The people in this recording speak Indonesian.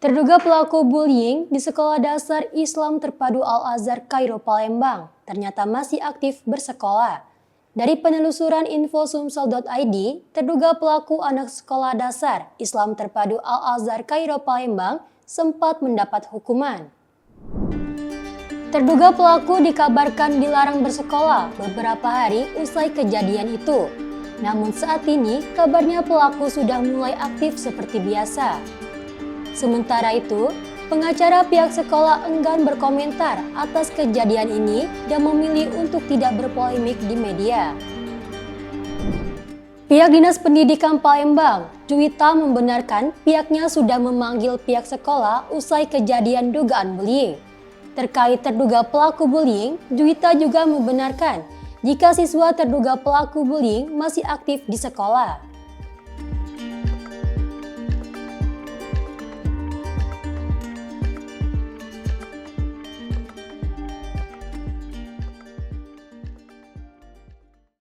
Terduga pelaku bullying di Sekolah Dasar Islam Terpadu Al-Azhar Kairo Palembang ternyata masih aktif bersekolah. Dari penelusuran info sumsel.id, terduga pelaku anak Sekolah Dasar Islam Terpadu Al-Azhar Kairo Palembang sempat mendapat hukuman. Terduga pelaku dikabarkan dilarang bersekolah beberapa hari usai kejadian itu. Namun saat ini kabarnya pelaku sudah mulai aktif seperti biasa. Sementara itu, pengacara pihak sekolah enggan berkomentar atas kejadian ini dan memilih untuk tidak berpolemik di media. Pihak Dinas Pendidikan Palembang, Juwita membenarkan pihaknya sudah memanggil pihak sekolah usai kejadian dugaan bullying. Terkait terduga pelaku bullying, Juwita juga membenarkan jika siswa terduga pelaku bullying masih aktif di sekolah.